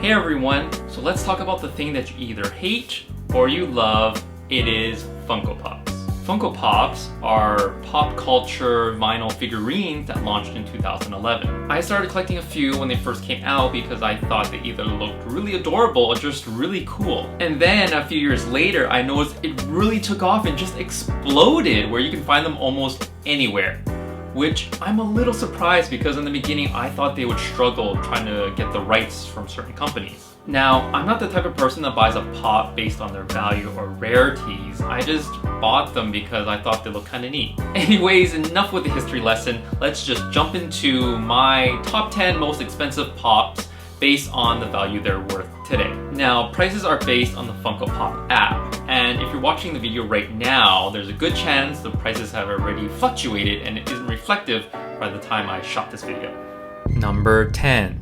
Hey everyone, so let's talk about the thing that you either hate or you love. It is Funko Pops. Funko Pops are pop culture vinyl figurines that launched in 2011. I started collecting a few when they first came out because I thought they either looked really adorable or just really cool. And then a few years later, I noticed it really took off and just exploded where you can find them almost anywhere. Which I'm a little surprised because in the beginning I thought they would struggle trying to get the rights from certain companies. Now, I'm not the type of person that buys a pop based on their value or rarities. I just bought them because I thought they looked kind of neat. Anyways, enough with the history lesson. Let's just jump into my top 10 most expensive pops based on the value they're worth today. Now, prices are based on the Funko Pop app, and if you're watching the video right now, there's a good chance the prices have already fluctuated and it isn't reflective by the time I shot this video. Number 10.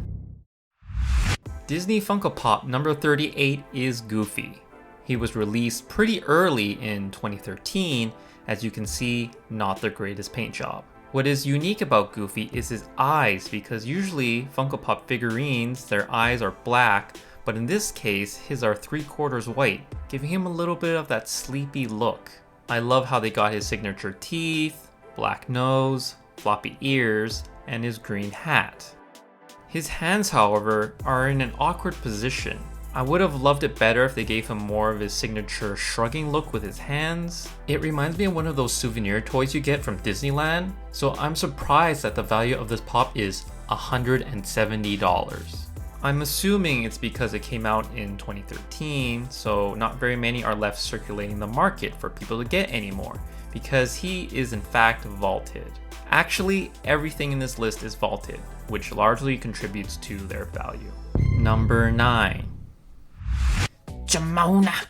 Disney Funko Pop number 38 is Goofy. He was released pretty early in 2013, as you can see, not the greatest paint job. What is unique about Goofy is his eyes, because usually Funko Pop figurines, their eyes are black, but in this case, his are 3/4 white, giving him a little bit of that sleepy look. I love how they got his signature teeth, black nose, floppy ears, and his green hat. His hands, however, are in an awkward position. I would have loved it better if they gave him more of his signature shrugging look with his hands. It reminds me of one of those souvenir toys you get from Disneyland, so I'm surprised that the value of this pop is $170. I'm assuming it's because it came out in 2013, so not very many are left circulating the market for people to get anymore, because he is in fact vaulted. Actually, everything in this list is vaulted, which largely contributes to their value. Number 9. Jamona!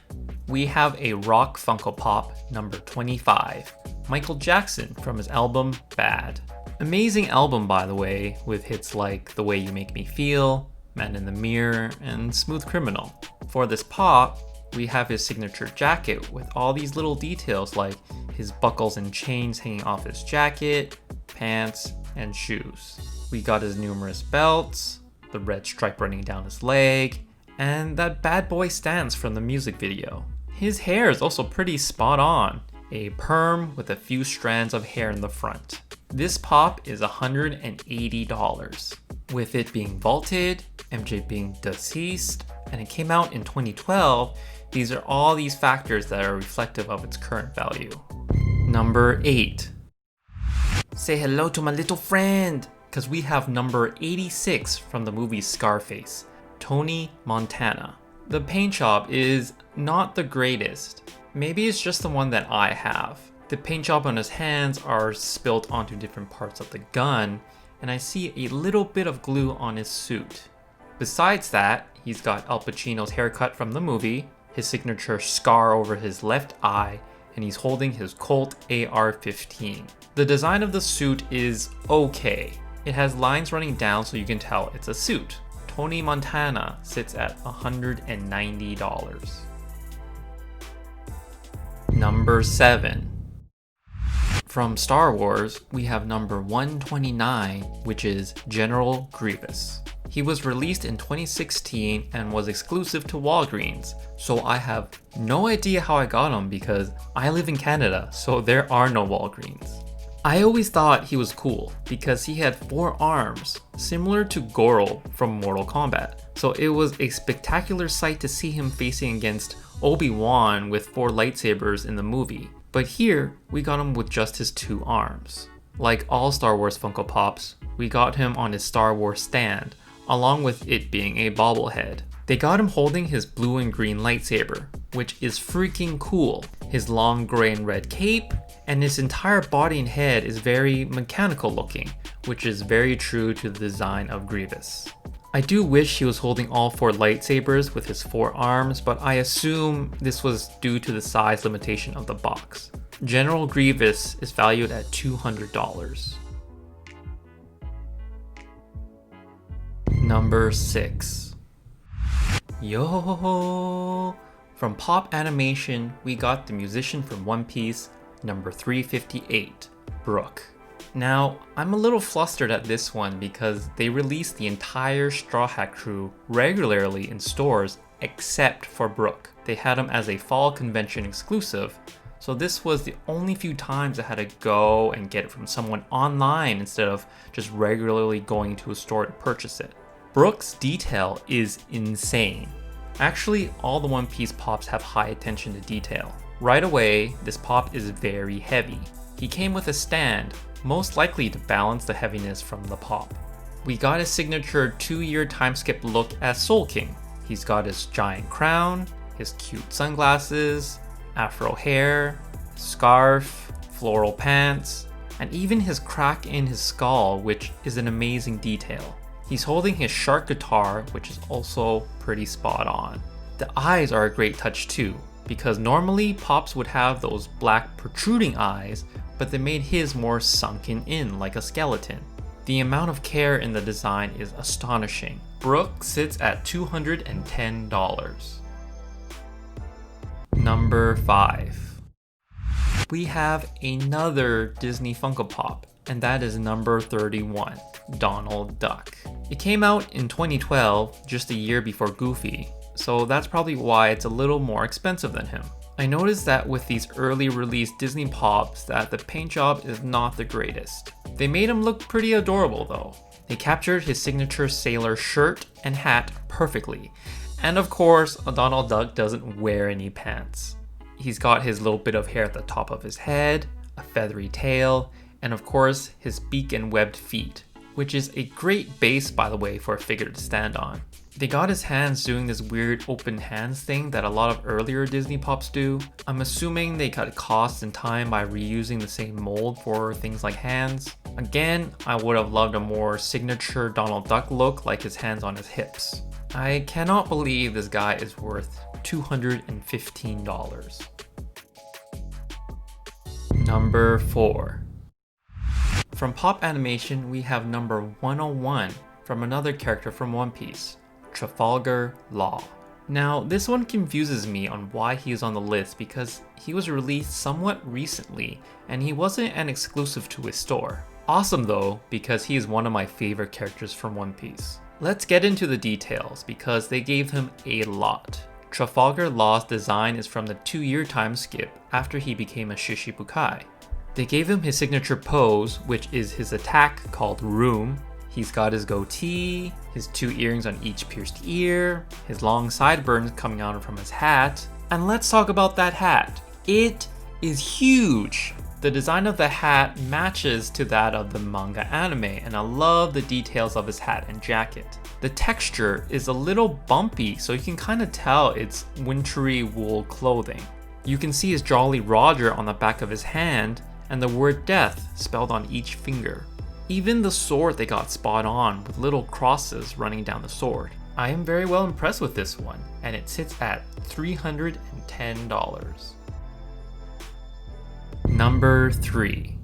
We have a rock Funko Pop number 25, Michael Jackson from his album Bad. Amazing album, by the way, with hits like The Way You Make Me Feel, Man in the Mirror, and Smooth Criminal. For this pop, we have his signature jacket with all these little details like his buckles and chains hanging off his jacket, pants, and shoes. We got his numerous belts, the red stripe running down his leg, and that bad boy stance from the music video. His hair is also pretty spot on, a perm with a few strands of hair in the front. This pop is $180. With it being vaulted, MJ being deceased, and it came out in 2012, these are all these factors that are reflective of its current value. Number 8. Say hello to my little friend, because we have number 86 from the movie Scarface, Tony Montana. The paint job is not the greatest. Maybe it's just the one that I have. The paint job on his hands are spilt onto different parts of the gun, and I see a little bit of glue on his suit. Besides that, he's got Al Pacino's haircut from the movie, his signature scar over his left eye, and he's holding his Colt AR-15. The design of the suit is okay. It has lines running down so you can tell it's a suit. Tony Montana sits at $190. Number 7. From Star Wars, we have number 129, which is General Grievous. He was released in 2016 and was exclusive to Walgreens, so I have no idea how I got him because I live in Canada, so there are no Walgreens. I always thought he was cool because he had 4 arms, similar to Goro from Mortal Kombat. So it was a spectacular sight to see him facing against Obi-Wan with 4 lightsabers in the movie. But here, we got him with just his 2 arms. Like all Star Wars Funko Pops, we got him on his Star Wars stand, along with it being a bobblehead. They got him holding his blue and green lightsaber, which is freaking cool. His long gray and red cape, and his entire body and head is very mechanical looking, which is very true to the design of Grievous. I do wish he was holding all 4 lightsabers with his 4 arms, but I assume this was due to the size limitation of the box. General Grievous is valued at $200. Number 6. Yohoho! From Pop Animation, we got the musician from One Piece, number 358, Brook. Now, I'm a little flustered at this one because they released the entire Straw Hat crew regularly in stores except for Brooke. They had him as a fall convention exclusive, so this was the only few times I had to go and get it from someone online instead of just regularly going to a store to purchase it. Brooke's detail is insane. Actually, all the One Piece pops have high attention to detail. Right away, this pop is very heavy. He came with a stand, most likely to balance the heaviness from the pop. We got his signature 2-year time skip look as Soul King. He's got his giant crown, his cute sunglasses, afro hair, scarf, floral pants, and even his crack in his skull, which is an amazing detail. He's holding his shark guitar, which is also pretty spot on. The eyes are a great touch too, because normally Pops would have those black protruding eyes, but they made his more sunken in like a skeleton. The amount of care in the design is astonishing. Brooke sits at $210. Number 5. We have another Disney Funko Pop, and that is number 31, Donald Duck. It came out in 2012, just a year before Goofy, so that's probably why it's a little more expensive than him. I noticed that with these early release Disney Pops that the paint job is not the greatest. They made him look pretty adorable though. They captured his signature sailor shirt and hat perfectly. And of course, Donald Duck doesn't wear any pants. He's got his little bit of hair at the top of his head, a feathery tail, and of course his beak and webbed feet, which is a great base by the way for a figure to stand on. They got his hands doing this weird open hands thing that a lot of earlier Disney Pops do. I'm assuming they cut costs and time by reusing the same mold for things like hands. Again, I would have loved a more signature Donald Duck look like his hands on his hips. I cannot believe this guy is worth $215. Number 4. From Pop Animation, we have number 101 from another character from One Piece, Trafalgar Law. Now, this one confuses me on why he is on the list because he was released somewhat recently and he wasn't an exclusive to his store. Awesome though, because he is one of my favorite characters from One Piece. Let's get into the details because they gave him a lot. Trafalgar Law's design is from the 2-year time skip after he became a Shichibukai. They gave him his signature pose, which is his attack called Room. He's got his goatee, his 2 earrings on each pierced ear, his long sideburns coming out from his hat. And let's talk about that hat. It is huge. The design of the hat matches to that of the manga anime, and I love the details of his hat and jacket. The texture is a little bumpy, so you can kind of tell it's wintry wool clothing. You can see his Jolly Roger on the back of his hand, and the word death spelled on each finger. Even the sword they got spot on with little crosses running down the sword. I am very well impressed with this one, and it sits at $310. Number 3.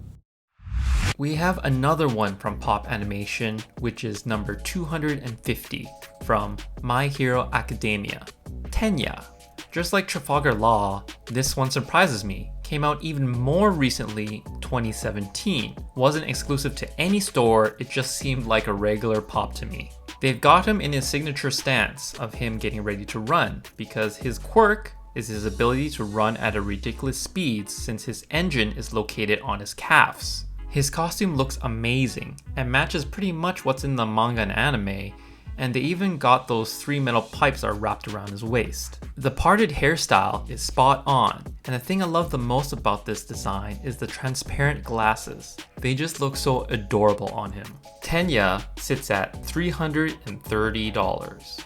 We have another one from Pop Animation, which is number 250 from My Hero Academia, Tenya. Just like Trafalgar Law, this one surprises me. Came out even more recently, 2017. Wasn't exclusive to any store, it just seemed like a regular pop to me. They've got him in his signature stance of him getting ready to run, because his quirk is his ability to run at a ridiculous speed since his engine is located on his calves. His costume looks amazing and matches pretty much what's in the manga and anime, and they even got those 3 metal pipes that are wrapped around his waist. The parted hairstyle is spot on, and the thing I love the most about this design is the transparent glasses. They just look so adorable on him. Tenya sits at $330.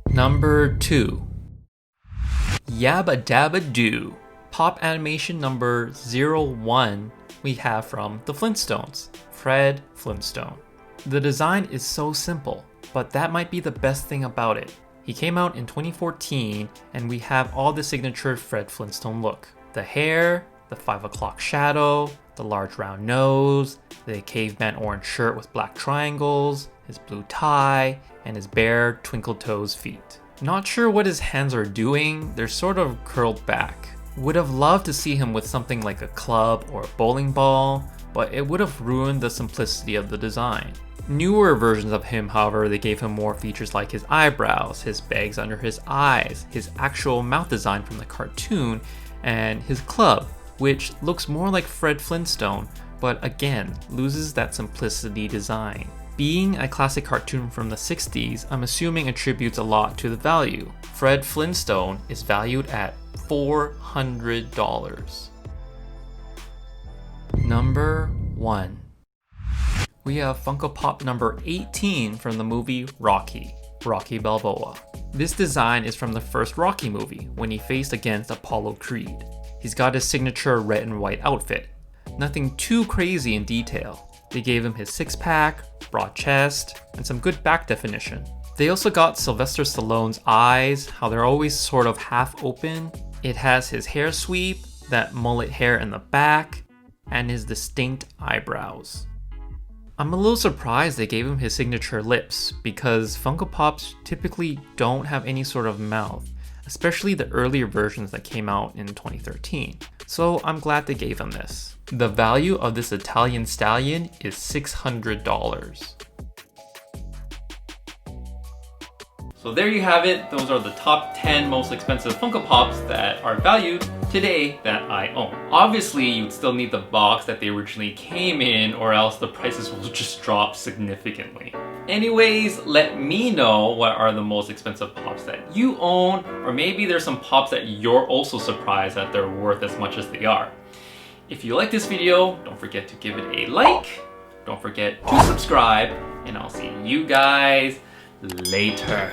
Number 2. Yabba Dabba Doo. Pop Animation number 01 we have from the Flintstones, Fred Flintstone. The design is so simple, but that might be the best thing about it. He came out in 2014 and we have all the signature Fred Flintstone look. The hair, the 5 o'clock shadow, the large round nose, the caveman orange shirt with black triangles, his blue tie, and his bare twinkle toes feet. Not sure what his hands are doing, they're sort of curled back. Would have loved to see him with something like a club or a bowling ball, but it would have ruined the simplicity of the design. Newer versions of him, however, they gave him more features like his eyebrows, his bags under his eyes, his actual mouth design from the cartoon, and his club, which looks more like Fred Flintstone, but again, loses that simplicity design. Being a classic cartoon from the 60s, I'm assuming attributes a lot to the value. Fred Flintstone is valued at $400. Number 1. We have Funko Pop number 18 from the movie Rocky, Rocky Balboa. This design is from the first Rocky movie, when he faced against Apollo Creed. He's got his signature red and white outfit. Nothing too crazy in detail. They gave him his six-pack, broad chest, and some good back definition. They also got Sylvester Stallone's eyes, how they're always sort of half open. It has his hair sweep, that mullet hair in the back, and his distinct eyebrows. I'm a little surprised they gave him his signature lips, because Funko Pops typically don't have any sort of mouth, especially the earlier versions that came out in 2013. So I'm glad they gave him this. The value of this Italian stallion is $600. So there you have it. Those are the top 10 most expensive Funko Pops that are valued today that I own. Obviously, you'd still need the box that they originally came in, or else the prices will just drop significantly. Anyways, let me know what are the most expensive Pops that you own, or maybe there's some Pops that you're also surprised that they're worth as much as they are. If you like this video, don't forget to give it a like, don't forget to subscribe, and I'll see you guys later.